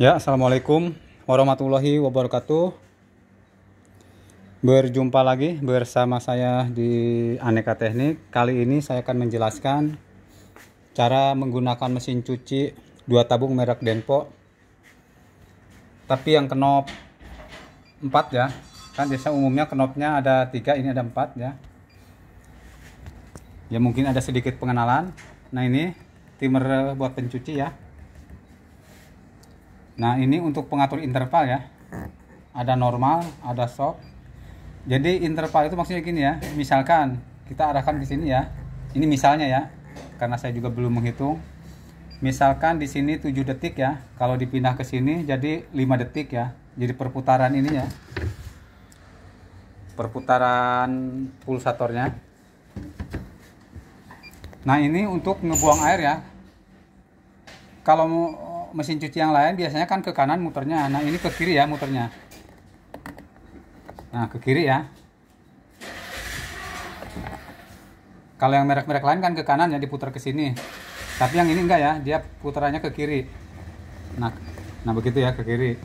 Ya, assalamualaikum warahmatullahi wabarakatuh. Berjumpa lagi bersama saya di Aneka Teknik. Kali ini saya akan menjelaskan cara menggunakan mesin cuci 2 tabung merek Denpo. Tapi yang knop 4 ya. Kan biasa umumnya knopnya ada 3, ini ada 4 ya. Ya mungkin ada sedikit pengenalan. Nah, ini timer buat pencuci ya. Nah, ini untuk pengatur interval ya. Ada normal, ada soft. Jadi interval itu maksudnya gini ya. Misalkan kita arahkan ke sini ya. Ini misalnya ya. Karena saya juga belum menghitung. Misalkan di sini 7 detik ya. Kalau dipindah ke sini jadi 5 detik ya. Jadi perputaran ini ya. Perputaran pulsatornya. Nah, ini untuk ngebuang air ya. Kalau mesin cuci yang lain biasanya kan ke kanan muternya. Nah, ini ke kiri ya muternya. Nah, ke kiri ya. Kalau yang merek-merek lain kan ke kanan ya, diputar ke sini. Tapi yang ini enggak ya, dia putarannya ke kiri. Nah begitu ya, ke kiri.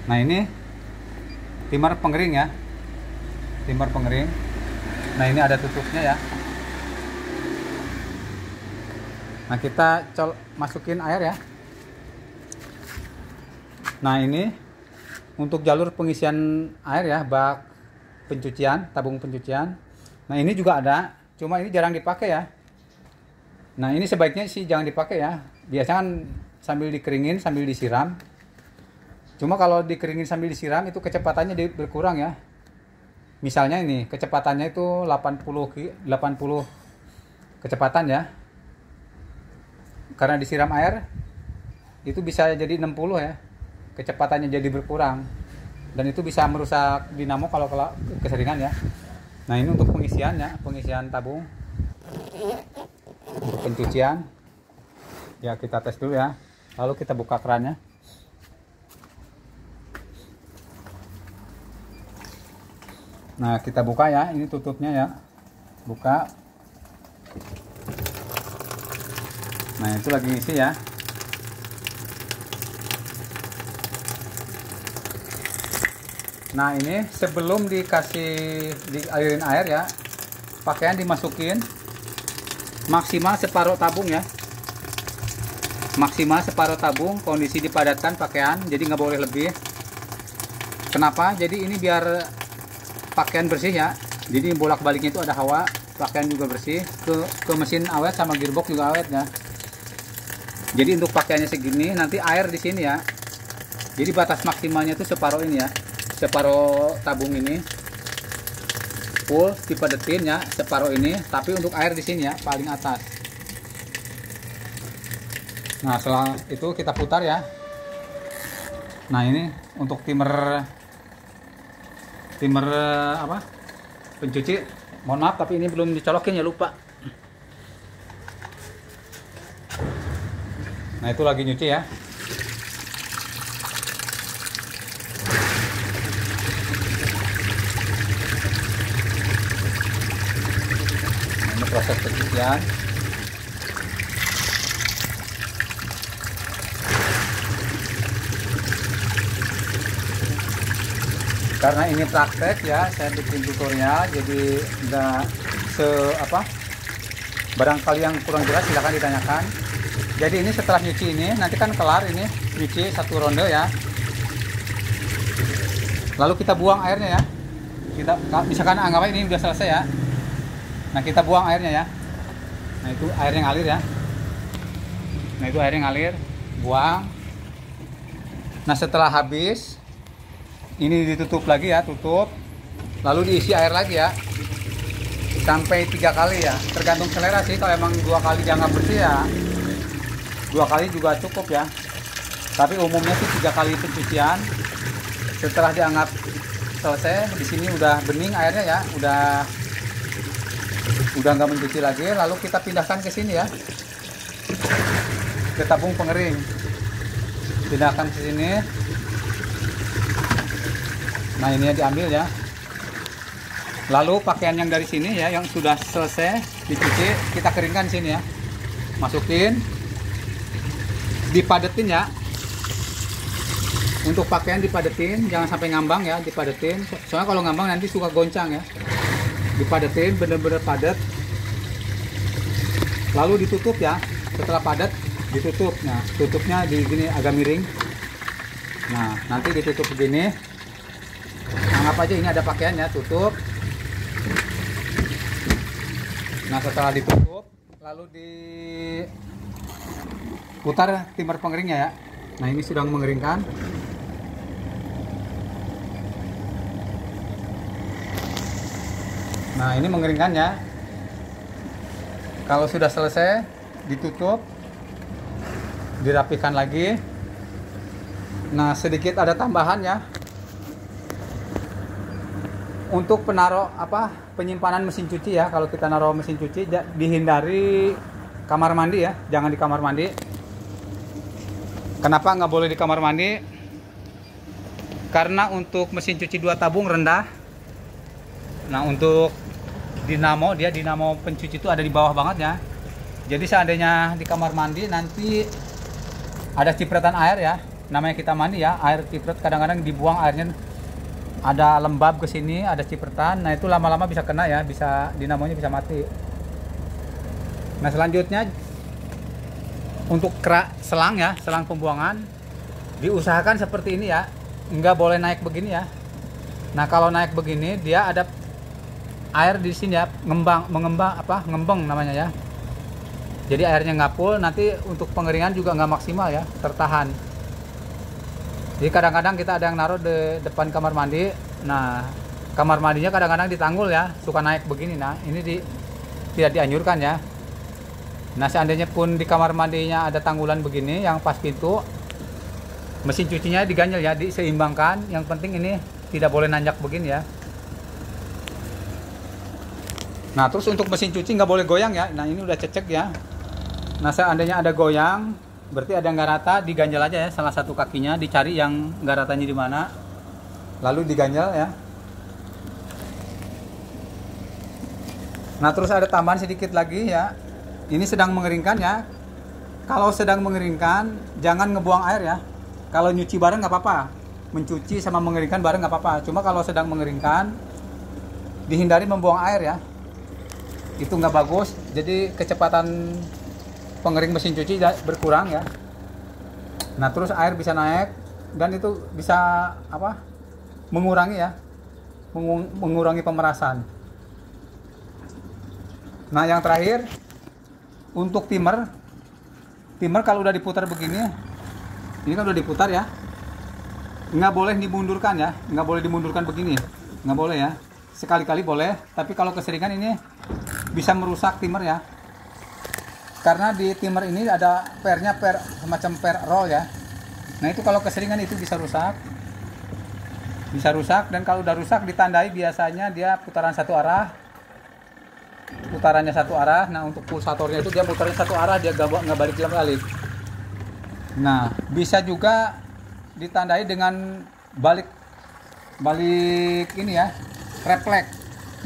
Nah, ini timer pengering ya. Timer pengering. Nah, ini ada tutupnya ya. Nah, kita masukin air ya. Nah, ini untuk jalur pengisian air ya, bak pencucian, tabung pencucian. Nah, ini juga ada, cuma ini jarang dipakai ya. Nah, ini sebaiknya sih jangan dipakai ya. Biasanya kan sambil dikeringin, sambil disiram. Cuma kalau dikeringin sambil disiram itu kecepatannya berkurang ya. Misalnya ini kecepatannya itu 80 kecepatan ya. Karena disiram air itu bisa jadi 60 ya, kecepatannya jadi berkurang, dan itu bisa merusak dinamo kalau keseringan ya. Nah, ini untuk pengisian ya, pengisian tabung untuk pencucian ya. Kita tes dulu ya, lalu kita buka kerannya. Nah, kita buka ya, ini tutupnya ya, buka. Nah, itu lagi ngisi ya. Nah, ini sebelum dialirin air ya, pakaian dimasukin maksimal separuh tabung ya. Maksimal separuh tabung, kondisi dipadatkan pakaian, jadi nggak boleh lebih. Kenapa? Jadi ini biar pakaian bersih ya. Jadi bolak-baliknya itu ada hawa, pakaian juga bersih. Ke mesin awet sama gearbox juga awet ya. Jadi untuk pakaiannya segini, nanti air di sini ya. Jadi batas maksimalnya itu separuh ini ya, separuh tabung ini full dipadetin ya, separuh ini. Tapi untuk air di sini ya, paling atas. Nah, setelah itu kita putar ya. Nah, ini untuk timer apa? Pencuci. Mohon maaf tapi ini belum dicolokin ya, lupa. Nah, itu lagi nyuci ya. Nah, ini proses pencucian. Karena ini praktek ya, saya bikin tutorial, jadi enggak barangkali yang kurang jelas silahkan ditanyakan. Jadi ini setelah nyuci ini, nanti kan kelar ini nyuci 1 ronde ya. Lalu kita buang airnya ya. Kita misalkan anggap ini udah selesai ya. Nah, kita buang airnya ya. Nah, itu airnya ngalir ya. Nah, itu airnya ngalir, buang. Nah, setelah habis ini ditutup lagi ya, tutup. Lalu diisi air lagi ya. Sampai 3 kali ya. Tergantung selera sih, kalau emang 2 kali dianggap bersih ya 2 kali juga cukup ya. Tapi umumnya sih 3 kali pencucian. Setelah dianggap selesai, di sini udah bening airnya ya, udah nggak mencuci lagi. Lalu kita pindahkan ke sini ya, ke tabung pengering. Pindahkan ke sini. Nah, ini diambil ya. Lalu pakaian yang dari sini ya, yang sudah selesai dicuci, kita keringkan sini ya. Masukin, dipadetin ya. Untuk pakaian dipadetin, jangan sampai ngambang ya, dipadetin. Soalnya kalau ngambang nanti suka goncang ya. Dipadetin bener-bener padat. Lalu ditutup ya. Setelah padat ditutup. Nah, tutupnya di gini agak miring. Nah, nanti ditutup begini. Anggap aja ini ada pakaian ya, tutup. Nah, setelah ditutup, lalu diputar timer pengeringnya ya. Nah, ini sedang mengeringkan. Nah, ini mengeringkan ya. Kalau sudah selesai, ditutup, dirapikan lagi. Nah, sedikit ada tambahan ya. Untuk penaruh penyimpanan mesin cuci ya. Kalau kita naruh mesin cuci, dihindari kamar mandi ya. Jangan di kamar mandi. Kenapa nggak boleh di kamar mandi? Karena untuk mesin cuci 2 tabung rendah. Nah, untuk dinamo pencuci itu ada di bawah banget ya. Jadi seandainya di kamar mandi nanti ada cipratan air ya. Namanya kita mandi ya, air ciprat kadang-kadang dibuang airnya ada lembab ke sini, ada cipratan. Nah, itu lama-lama bisa kena ya, bisa dinamonya bisa mati. Nah, selanjutnya untuk kerak selang ya, selang pembuangan diusahakan seperti ini ya. Nggak boleh naik begini ya. Nah, kalau naik begini dia ada air di sini ya, ngembang namanya ya. Jadi airnya nggak full, nanti untuk pengeringan juga nggak maksimal ya, tertahan. Jadi kadang-kadang kita ada yang naruh di depan kamar mandi. Nah, kamar mandinya kadang-kadang ditanggul ya, suka naik begini. Nah, ini tidak dianjurkan ya. Nah, seandainya pun di kamar mandinya ada tanggulan begini yang pas pintu, mesin cucinya diganjel ya, diseimbangkan. Yang penting ini tidak boleh nanjak begini ya. Nah, terus untuk mesin cuci nggak boleh goyang ya. Nah, ini udah cecek ya. Nah, seandainya ada goyang, berarti ada nggak rata, diganjel aja ya. Salah satu kakinya dicari yang nggak ratanya di mana, lalu diganjel ya. Nah, terus ada tambahan sedikit lagi ya. Ini sedang mengeringkan ya. Kalau sedang mengeringkan, jangan ngebuang air ya. Kalau nyuci bareng nggak apa-apa. Mencuci sama mengeringkan bareng nggak apa-apa. Cuma kalau sedang mengeringkan, dihindari membuang air ya. Itu nggak bagus, jadi kecepatan pengering mesin cuci berkurang ya. Nah, terus air bisa naik dan itu bisa mengurangi ya, mengurangi pemerasan. Nah, yang terakhir untuk timer kalau udah diputar begini, ini kan udah diputar ya, nggak boleh dimundurkan ya, nggak boleh dimundurkan begini, nggak boleh ya. Sekali-kali boleh, tapi kalau keseringan ini bisa merusak timer ya. Karena di timer ini ada pernya, semacam per roll ya. Nah, itu kalau keseringan itu bisa rusak. Bisa rusak, dan kalau udah rusak ditandai biasanya dia putaran satu arah. Putarannya satu arah. Nah, untuk pulsatornya itu dia putaran satu arah, dia nggak balik. Nah, bisa juga ditandai dengan balik ini ya. Refleks.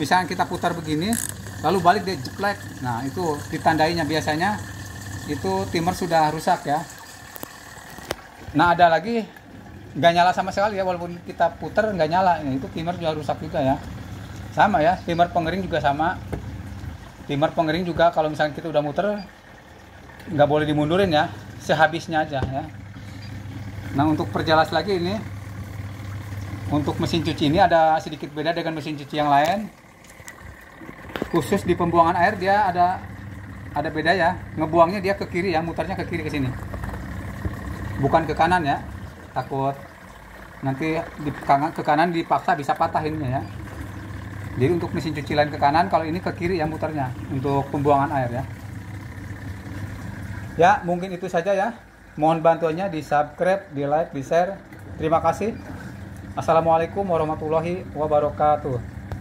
Misalnya kita putar begini, lalu balik dia jeplek. Nah, itu ditandainya biasanya itu timer sudah rusak ya. Nah, ada lagi nggak nyala sama sekali ya, walaupun kita putar nggak nyala. Nah, itu timer juga rusak juga ya. Sama ya, timer pengering juga sama. Timer pengering juga kalau misalnya kita udah muter nggak boleh dimundurin ya, sehabisnya aja ya. Nah, untuk perjelas lagi ini, untuk mesin cuci ini ada sedikit beda dengan mesin cuci yang lain. Khusus di pembuangan air dia ada beda ya. Ngebuangnya dia ke kiri ya, mutarnya ke kiri ke sini. Bukan ke kanan ya. Takut nanti ke kanan dipaksa bisa patah ininya ya. Jadi untuk mesin cuci lain ke kanan, kalau ini ke kiri ya mutarnya untuk pembuangan air ya. Ya, mungkin itu saja ya. Mohon bantuannya di subscribe, di like, di share. Terima kasih. Assalamualaikum warahmatullahi wabarakatuh.